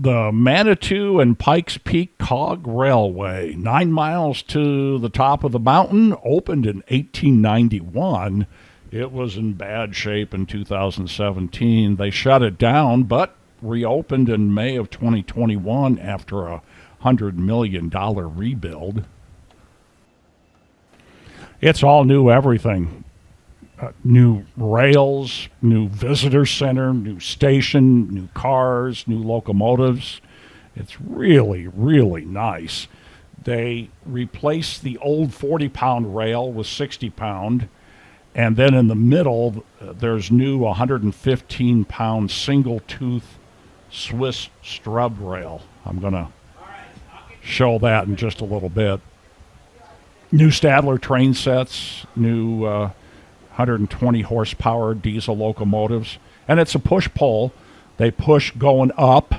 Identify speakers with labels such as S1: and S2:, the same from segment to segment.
S1: The Manitou and Pikes Peak Cog Railway, 9 miles to the top of the mountain, opened in 1891. It was in bad shape in 2017. They shut it down, but reopened in May of 2021 after a $100 million rebuild. It's all new everything. New rails, new visitor center, new station, new cars, new locomotives. It's really, really nice. They replaced the old 40-pound rail with 60-pound, and then in the middle, there's new 115-pound single-tooth Swiss strub rail. I'm going to show that in just a little bit. New Stadler train sets, new 120 horsepower diesel locomotives, and it's a push-pull. They push going up,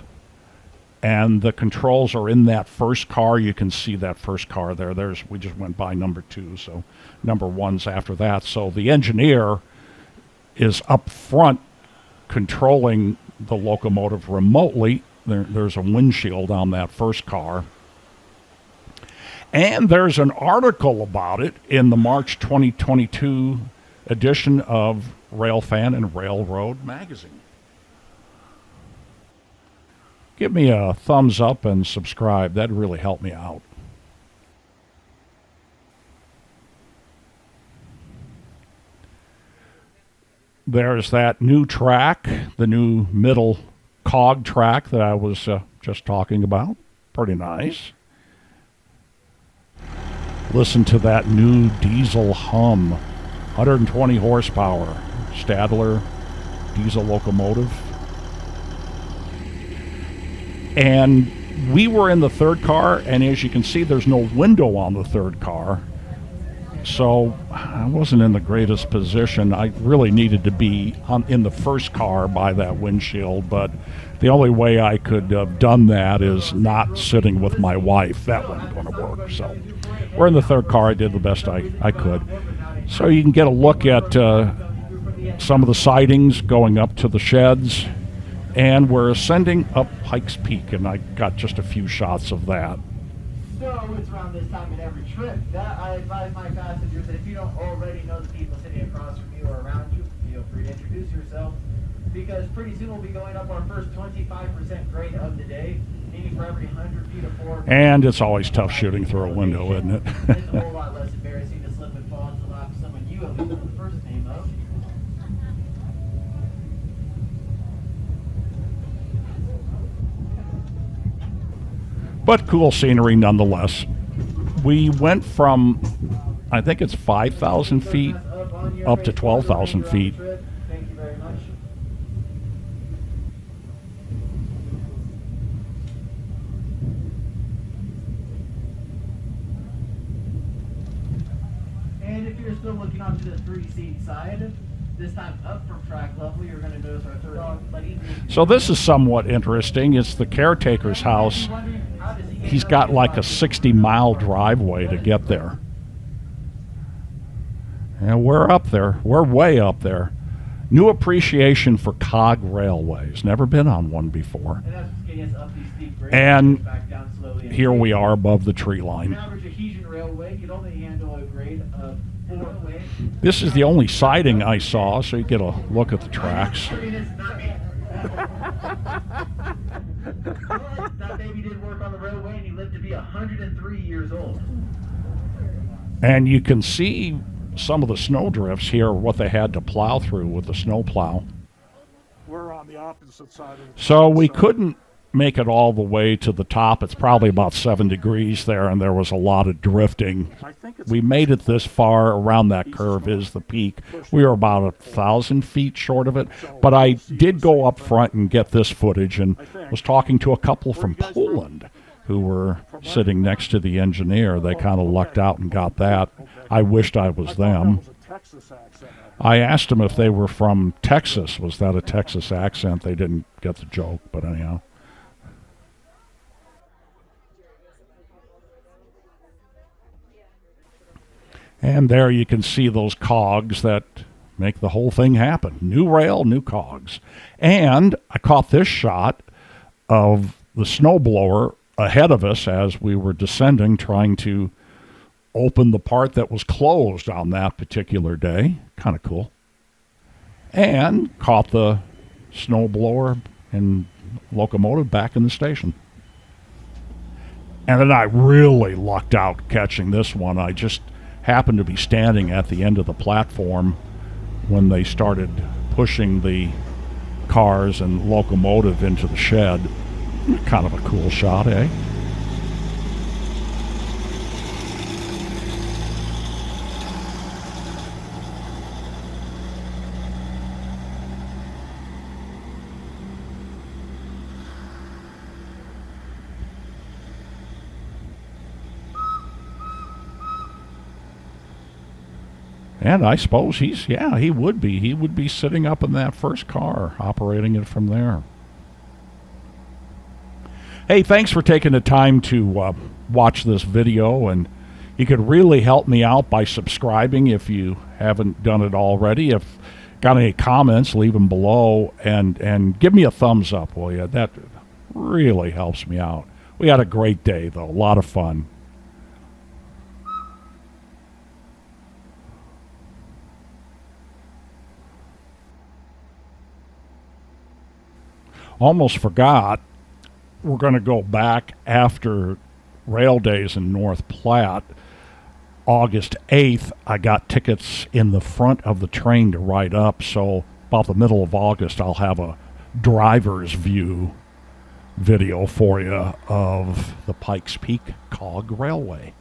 S1: and the controls are in that first car. You can see that first car there. We just went by number 2, so number 1's after that. So the engineer is up front controlling the locomotive remotely. There's a windshield on that first car. And there's an article about it in the March 2022 edition of Railfan and Railroad magazine. Give me a thumbs up and subscribe. That'd really help me out. There's that new track, the new middle cog track that I was just talking about. Pretty nice. Listen to that new diesel hum. 120 horsepower, Stadler diesel locomotive. And we were in the third car, and as you can see, there's no window on the third car. So I wasn't in the greatest position. I really needed to be in the first car by that windshield, but the only way I could have done that is not sitting with my wife. That wasn't going to work. So we're in the third car. I did the best I could. So you can get a look at some of the sidings going up to the sheds. And we're ascending up Pikes Peak, and I got just a few shots of that.
S2: So it's around this time in every trip that I advise my passengers that if you don't already know the people sitting across from you or around you, feel free to introduce yourself, because pretty soon we'll be going up our first 25% grade of the day, meaning for every 100 feet of forward.
S1: And it's always tough shooting through a window, isn't it?
S2: It's a whole lot less embarrassing to slip and fall into the lap of someone you at least know the first name of.
S1: But cool scenery nonetheless. We went from, I think it's 5,000 feet up to 12,000 feet.
S2: Thank you very much. And if you're still looking onto the 3-seat side, this time up from track level, you're going to notice our third buddy.
S1: So this is somewhat interesting. It's the caretaker's house. He's got like a 60-mile driveway to get there. And we're up there. We're way up there. New appreciation for Cog Railways. Never been on one before. And here we are above the tree line. This is the only siding I saw, so you get a look at the tracks.
S2: That baby did work on the railway, and he lived to be 103 years old.
S1: And you can see some of the snow drifts here, what they had to plow through with the snow plow.
S3: We're on the opposite side of the
S1: So we couldn't make it all the way to the top. It's probably about 7 degrees there, and there was a lot of drifting. We made it this far. Around that curve is the peak. We were about 1,000 feet short of it, but I did go up front and get this footage and was talking to a couple from Poland who were sitting next to the engineer. They kind of lucked out and got that. I wished I was them. I asked them if they were from Texas. Was that a Texas accent? They didn't get the joke, but anyhow. And there you can see those cogs that make the whole thing happen. New rail, new cogs. And I caught this shot of the snowblower ahead of us as we were descending, trying to open the part that was closed on that particular day. Kind of cool. And caught the snowblower and locomotive back in the station. And then I really lucked out catching this one. I just happened to be standing at the end of the platform when they started pushing the cars and locomotive into the shed. Kind of a cool shot, eh? And I suppose he would be. He would be sitting up in that first car, operating it from there. Hey, thanks for taking the time to watch this video, and you could really help me out by subscribing if you haven't done it already. If got any comments, leave them below, and give me a thumbs up, will you? That really helps me out. We had a great day, though. A lot of fun. Almost forgot, we're going to go back after Rail Days in North Platte. August 8th, I got tickets in the front of the train to ride up, so about the middle of August, I'll have a driver's view video for you of the Pikes Peak Cog Railway.